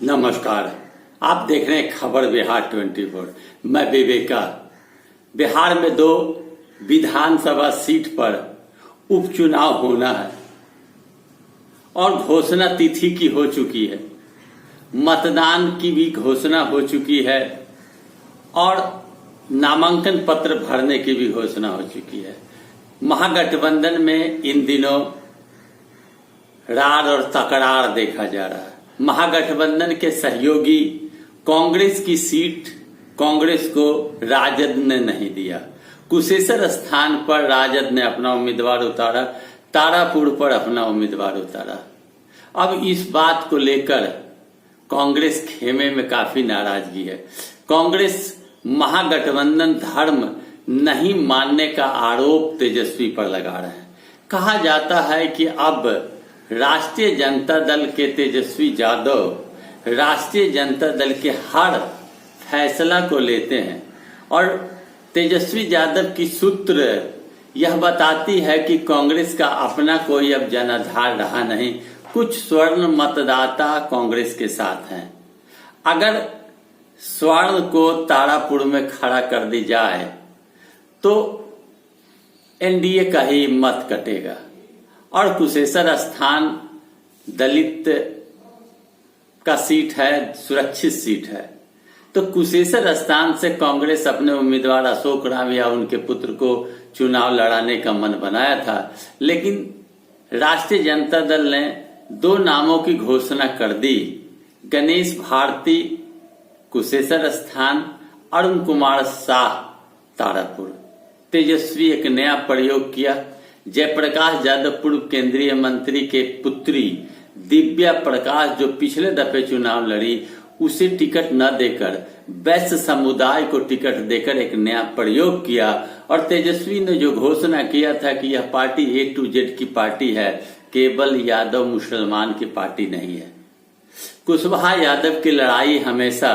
नमस्कार। आप देख रहे हैं खबर बिहार 24। मैं विवेका। बिहार में 2 विधानसभा सीट पर उपचुनाव होना है और घोषणा तिथि की हो चुकी है। मतदान की भी घोषणा हो चुकी है और नामांकन पत्र भरने की भी घोषणा हो चुकी है। महागठबंधन में इन दिनों रार और तकरार देखा जा रहा है। महागठबंधन के सहयोगी कांग्रेस की सीट कांग्रेस को राजद ने नहीं दिया। कुशेश्वर स्थान पर राजद ने अपना उम्मीदवार उतारा, तारापुर पर अपना उम्मीदवार उतारा। अब इस बात को लेकर कांग्रेस खेमे में काफी नाराजगी है। कांग्रेस महागठबंधन धर्म नहीं मानने का आरोप तेजस्वी पर लगा रहे हैं। कहा जाता है कि अब राष्ट्रीय जनता दल के तेजस्वी यादव राष्ट्रीय जनता दल के हर फैसला को लेते हैं और तेजस्वी यादव की सूत्र यह बताती है कि कांग्रेस का अपना कोई अब जनाधार रहा नहीं। कुछ स्वर्ण मतदाता कांग्रेस के साथ हैं। अगर स्वर्ण को तारापुर में खड़ा कर दी जाए तो एनडीए का ही मत कटेगा और कुशेश्वर स्थान दलित का सीट है, सुरक्षित सीट है। तो कुशेश्वर स्थान से कांग्रेस अपने उम्मीदवार अशोक राम या उनके पुत्र को चुनाव लड़ाने का मन बनाया था, लेकिन राष्ट्रीय जनता दल ने 2 नामों की घोषणा कर दी। गणेश भारती कुशेश्वर स्थान, अरुण कुमार शाह तारापुर। तेजस्वी एक नया प्रयोग किया। जयप्रकाश यादव पूर्व केंद्रीय मंत्री के पुत्री दिव्या प्रकाश जो पिछले दफे चुनाव लड़ी, उसे टिकट न देकर वैश्य समुदाय को टिकट देकर एक नया प्रयोग किया। और तेजस्वी ने जो घोषणा किया था कि यह पार्टी A to Z की पार्टी है, केवल यादव मुसलमान की पार्टी नहीं है। कुशवाहा यादव की लड़ाई हमेशा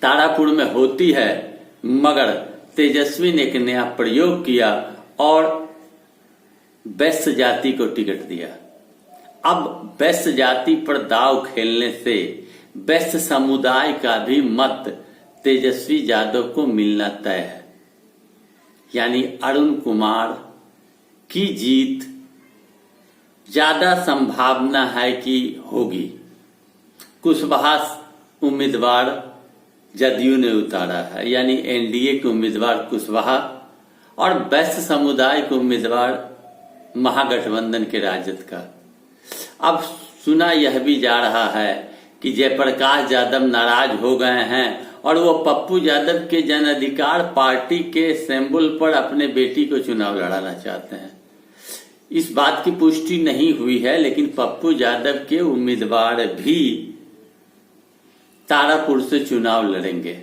तारापुर में होती है, मगर तेजस्वी ने एक नया प्रयोग किया और वैश्य जाति को टिकट दिया। अब वैश्य जाति पर दाव खेलने से वैश्य समुदाय का भी मत तेजस्वी यादव को मिलना तय है। यानी अरुण कुमार की जीत ज्यादा संभावना है कि होगी। कुशवाहा उम्मीदवार जदयू ने उतारा है, यानी एनडीए के उम्मीदवार कुशवाहा और वैश्य समुदाय के उम्मीदवार महागठबंधन के राजद का। अब सुना यह भी जा रहा है कि जयप्रकाश यादव नाराज हो गए हैं और वो पप्पू यादव के जन अधिकार पार्टी के सिंबल पर अपने बेटी को चुनाव लड़ाना चाहते हैं। इस बात की पुष्टि नहीं हुई है, लेकिन पप्पू यादव के उम्मीदवार भी तारापुर से चुनाव लड़ेंगे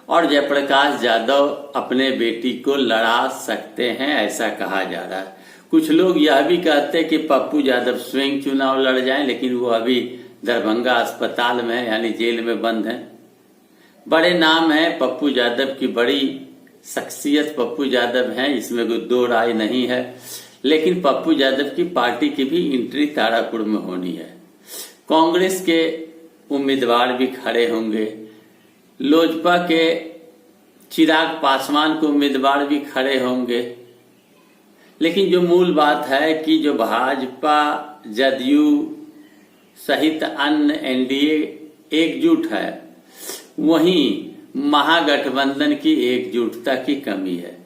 और जयप्रकाश यादव अपने बेटी को लड़ा सकते हैं, ऐसा कहा जा रहा है। कुछ लोग यह भी कहते हैं कि पप्पू यादव स्वयं चुनाव लड़ जाएं, लेकिन वो अभी दरभंगा अस्पताल में है, यानी जेल में बंद हैं। बड़े नाम हैं पप्पू यादव की, बड़ी शख्सियत पप्पू यादव हैं, इसमें कोई 2 राय नहीं है। लेकिन पप्पू यादव की पार्टी की भी एंट्री तारापुर में होनी है। कांग्रेस के उम्मीदवार भी खड़े होंगे, लोजपा के चिराग पासवान के उम्मीदवार भी खड़े होंगे। लेकिन जो मूल बात है कि जो भाजपा जदयू सहित अन्य एनडीए एकजुट है, वहीं महागठबंधन की एकजुटता की कमी है।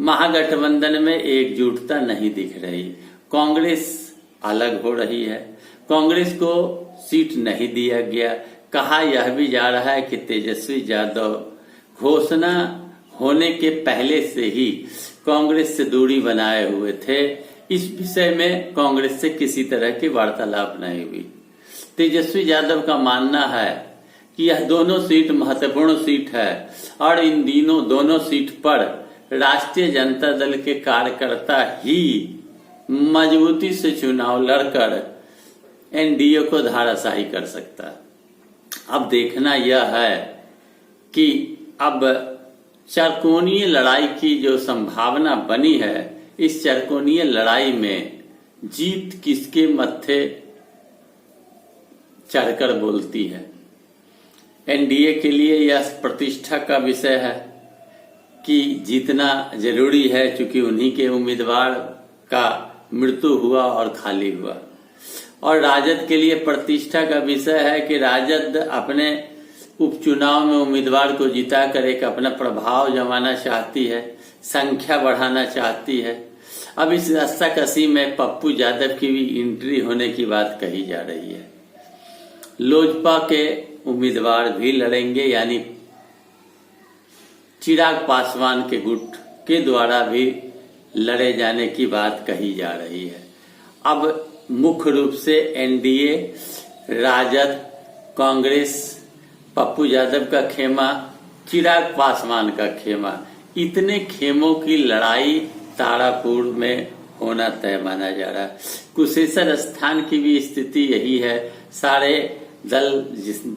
महागठबंधन में एकजुटता नहीं दिख रही। कांग्रेस अलग हो रही है, कांग्रेस को सीट नहीं दिया गया। कहा यह भी जा रहा है कि तेजस्वी यादव घोषणा होने के पहले से ही कांग्रेस से दूरी बनाए हुए थे। इस विषय में कांग्रेस से किसी तरह की वार्तालाप नहीं हुई। तेजस्वी यादव का मानना है कि यह दोनों सीट महत्वपूर्ण सीट है और इन दोनों सीट पर राष्ट्रीय जनता दल के कार्यकर्ता ही मजबूती से चुनाव लड़कर एनडीए को धाराशाही कर सकता है। अब देखना यह है कि अब चरकोनीय लड़ाई की जो संभावना बनी है, इस चरकोनीय लड़ाई में जीत किसके मत्थे चढ़कर बोलती है। एनडीए के लिए यह प्रतिष्ठा का विषय है कि जीतना जरूरी है, क्योंकि उन्हीं के उम्मीदवार का मृत्यु हुआ और खाली हुआ। और राजद के लिए प्रतिष्ठा का विषय है कि राजद अपने उपचुनाव में उम्मीदवार को जिताकर एक अपना प्रभाव जमाना चाहती है, संख्या बढ़ाना चाहती है। अब इस रस्साकसी में पप्पू यादव की भी एंट्री होने की बात कही जा रही है। लोजपा के उम्मीदवार भी लड़ेंगे, यानी चिराग पासवान के गुट के द्वारा भी लड़े जाने की बात कही जा रही है। अब मुख्य रूप से एनडीए, राजद, कांग्रेस, पप्पू यादव का खेमा, चिराग पासवान का खेमा, इतने खेमों की लड़ाई तारापुर में होना तय माना जा रहा है। कुशेश्वर स्थान की भी स्थिति यही है। सारे दल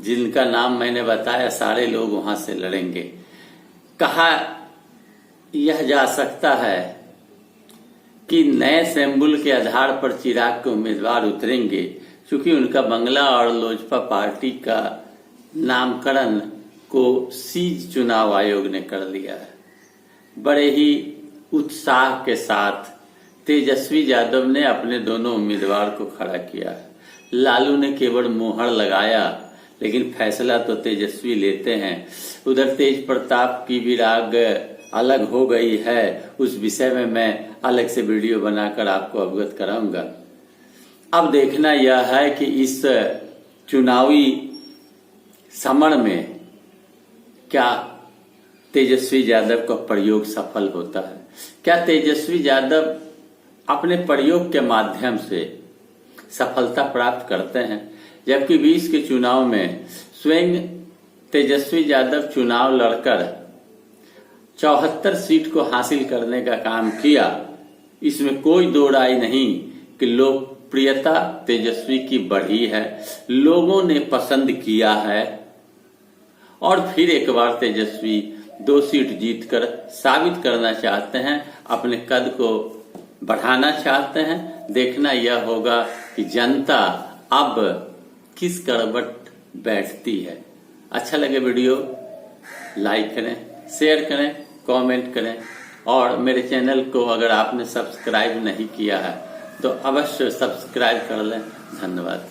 जिनका नाम मैंने बताया, सारे लोग वहां से लड़ेंगे। कहा यह जा सकता है कि नए सैंबुल के आधार पर चिराग के उम्मीदवार उतरेंगे, क्योंकि उनका बंगला और लोजपा पार्टी का नामकरण को सीज चुनाव आयोग ने कर लिया है। बड़े ही उत्साह के साथ तेजस्वी यादव ने अपने दोनों उम्मीदवार को खड़ा किया है। लालू ने केवल मोहर लगाया, लेकिन फैसला तो तेजस्वी लेते हैं। उधर तेज प्रताप की भी राग अलग हो गई है, उस विषय में मैं अलग से वीडियो बनाकर आपको अवगत कराऊंगा। अब देखना यह है कि इस चुनावी समर में क्या तेजस्वी यादव का प्रयोग सफल होता है। क्या तेजस्वी यादव अपने प्रयोग के माध्यम से सफलता प्राप्त करते हैं, जबकि 20 के चुनाव में स्वयं तेजस्वी यादव चुनाव लड़कर 74 सीट को हासिल करने का काम किया। इसमें कोई दो राय नहीं कि लोकप्रियता तेजस्वी की बढ़ी है, लोगों ने पसंद किया है। और फिर एक बार तेजस्वी 2 सीट जीतकर साबित करना चाहते हैं, अपने कद को बढ़ाना चाहते हैं। देखना यह होगा कि जनता अब किस करवट बैठती है। अच्छा लगे वीडियो लाइक करें, शेयर करें, कमेंट करें, और मेरे चैनल को अगर आपने सब्सक्राइब नहीं किया है तो अवश्य सब्सक्राइब कर लें। धन्यवाद।